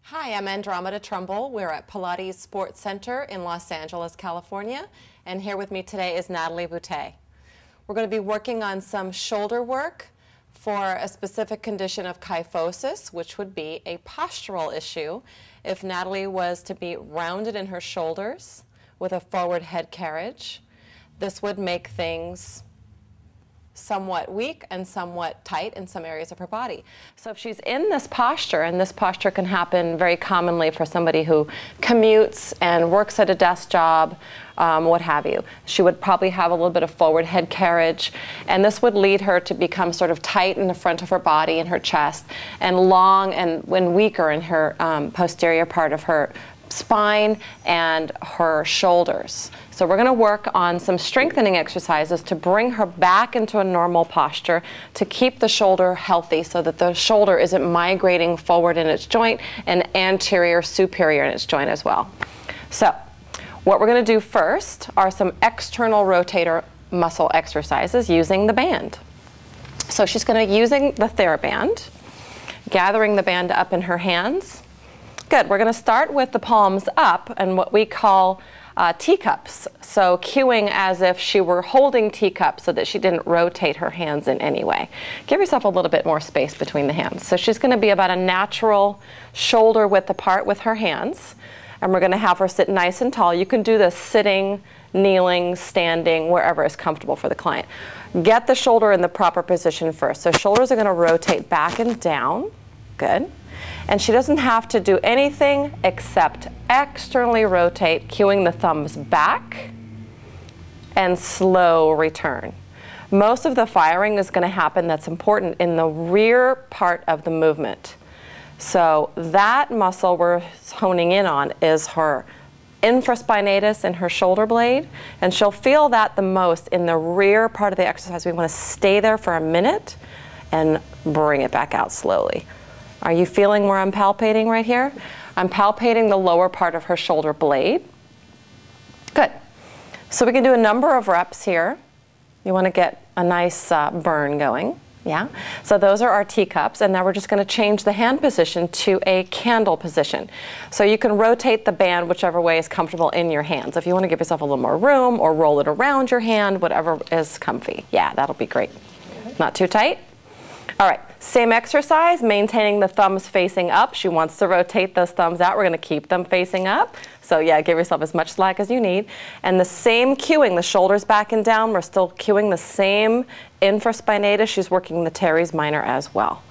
Hi, I'm Andromeda Trumbull. We're at Pilates Sports Center in Los Angeles, California, and here with me today is Natalie Boutte. We're going to be working on some shoulder work for a specific condition of kyphosis, which would be a postural issue if Natalie was to be rounded in her shoulders with a forward head carriage. This would make things somewhat weak and somewhat tight in some areas of her body. So if she's in this posture, and this posture can happen very commonly for somebody who commutes and works at a desk job, what have you, she would probably have a little bit of forward head carriage, and this would lead her to become sort of tight in the front of her body and her chest, and long and weaker in her posterior part of her spine and her shoulders. So we're going to work on some strengthening exercises to bring her back into a normal posture, to keep the shoulder healthy so that the shoulder isn't migrating forward in its joint and anterior superior in its joint as well. So what we're going to do first are some external rotator muscle exercises using the band. So she's going to be using the TheraBand, gathering the band up in her hands. Good. We're going to start with the palms up and what we call teacups. So cueing as if she were holding teacups so that she didn't rotate her hands in any way. Give yourself a little bit more space between the hands. So she's going to be about a natural shoulder width apart with her hands. And we're going to have her sit nice and tall. You can do this sitting, kneeling, standing, wherever is comfortable for the client. Get the shoulder in the proper position first. So shoulders are going to rotate back and down. Good. And she doesn't have to do anything except externally rotate, cueing the thumbs back and slow return. Most of the firing is going to happen that's important in the rear part of the movement. So that muscle we're honing in on is her infraspinatus in her shoulder blade, and she'll feel that the most in the rear part of the exercise. We want to stay there for a minute and bring it back out slowly. Are you feeling where I'm palpating right here? I'm palpating the lower part of her shoulder blade. Good. So we can do a number of reps here. You want to get a nice burn going. Yeah. So those are our teacups, and now we're just going to change the hand position to a candle position. So you can rotate the band whichever way is comfortable in your hands. If you want to give yourself a little more room or roll it around your hand, whatever is comfy. Yeah, that'll be great. Not too tight? All right, same exercise, maintaining the thumbs facing up. She wants to rotate those thumbs out. We're going to keep them facing up. So yeah, give yourself as much slack as you need. And the same cueing, the shoulders back and down. We're still cueing the same infraspinatus. She's working the teres minor as well.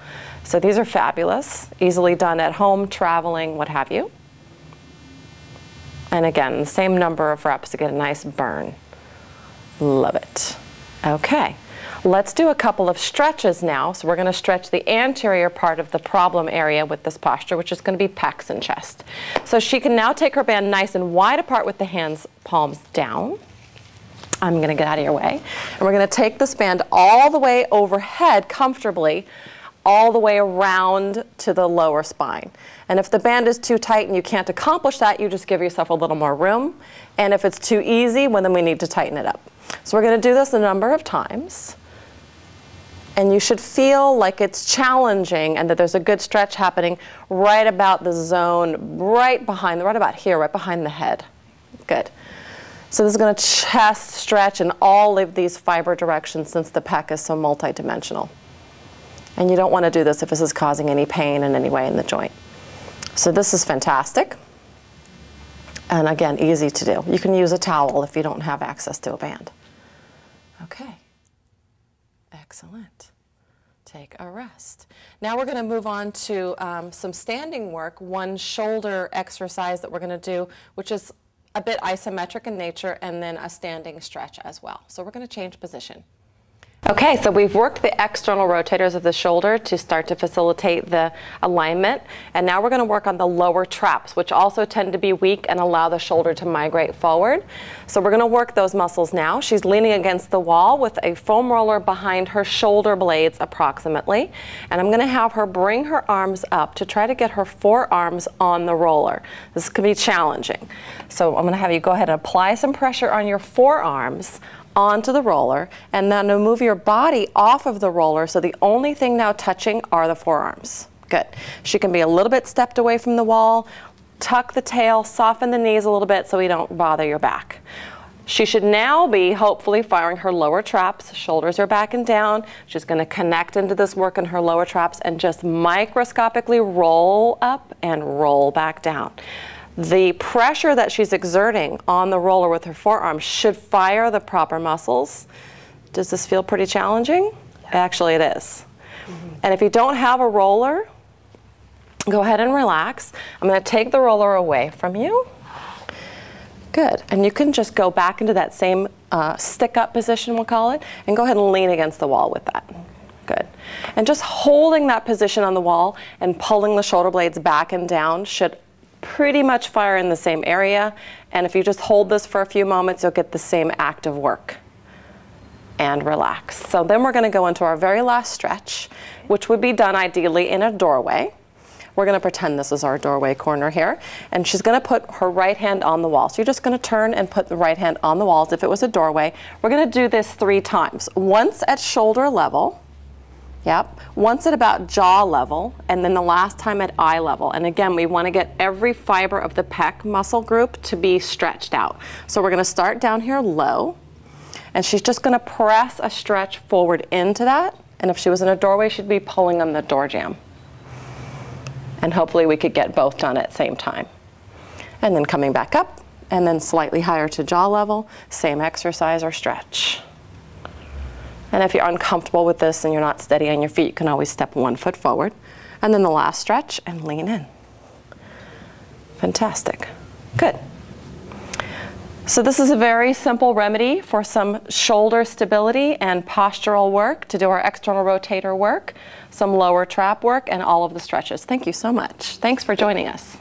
So these are fabulous, easily done at home, traveling, what have you. And again, the same number of reps to get a nice burn. Love it. Okay. Let's do a couple of stretches now. So we're going to stretch the anterior part of the problem area with this posture, which is going to be pecs and chest. So she can now take her band nice and wide apart with the hands, palms down. I'm going to get out of your way. And we're going to take this band all the way overhead comfortably, all the way around to the lower spine. And if the band is too tight and you can't accomplish that, you just give yourself a little more room. And if it's too easy, well, then we need to tighten it up. So we're going to do this a number of times. And you should feel like it's challenging and that there's a good stretch happening right about the zone, right about here, right behind the head. Good. So this is going to chest stretch in all of these fiber directions since the pec is so multidimensional. And you don't want to do this if this is causing any pain in any way in the joint. So this is fantastic. And again, easy to do. You can use a towel if you don't have access to a band. Okay. Excellent. Take a rest. Now we're going to move on to some standing work, one shoulder exercise that we're going to do, which is a bit isometric in nature, and then a standing stretch as well. So we're going to change position. Okay, so we've worked the external rotators of the shoulder to start to facilitate the alignment, and now we're going to work on the lower traps, which also tend to be weak and allow the shoulder to migrate forward. So we're going to work those muscles now. She's leaning against the wall with a foam roller behind her shoulder blades approximately, and I'm going to have her bring her arms up to try to get her forearms on the roller. This can be challenging. So I'm going to have you go ahead and apply some pressure on your forearms onto the roller, and then move your body off of the roller so the only thing now touching are the forearms. Good. She can be a little bit stepped away from the wall. Tuck the tail, soften the knees a little bit so we don't bother your back. She should now be hopefully firing her lower traps. Shoulders are back and down. She's going to connect into this work in her lower traps and just microscopically roll up and roll back down. The pressure that she's exerting on the roller with her forearms should fire the proper muscles. Does this feel pretty challenging? Yes. Actually, it is. And if you don't have a roller, go ahead and relax. I'm going to take the roller away from you. Good. And you can just go back into that same stick-up position, we'll call it, and go ahead and lean against the wall with that. Good. And just holding that position on the wall and pulling the shoulder blades back and down should pretty much fire in the same area. And if you just hold this for a few moments, you'll get the same active work. And relax. So then we're going to go into our very last stretch, which would be done ideally in a doorway. We're going to pretend this is our doorway corner here, and she's going to put her right hand on the wall. So you're just going to turn and put the right hand on the wall as if it was a doorway. We're going to do this 3 times. Once at shoulder level, yep, once at about jaw level, and then the last time at eye level. And again, we want to get every fiber of the pec muscle group to be stretched out. So we're going to start down here low, and she's just going to press a stretch forward into that. And if she was in a doorway, she'd be pulling on the door jamb. And hopefully we could get both done at the same time. And then coming back up, and then slightly higher to jaw level, same exercise or stretch. And if you're uncomfortable with this and you're not steady on your feet, you can always step 1 foot forward. And then the last stretch and lean in. Fantastic. Good. So this is a very simple remedy for some shoulder stability and postural work to do our external rotator work, some lower trap work, and all of the stretches. Thank you so much. Thanks for joining us.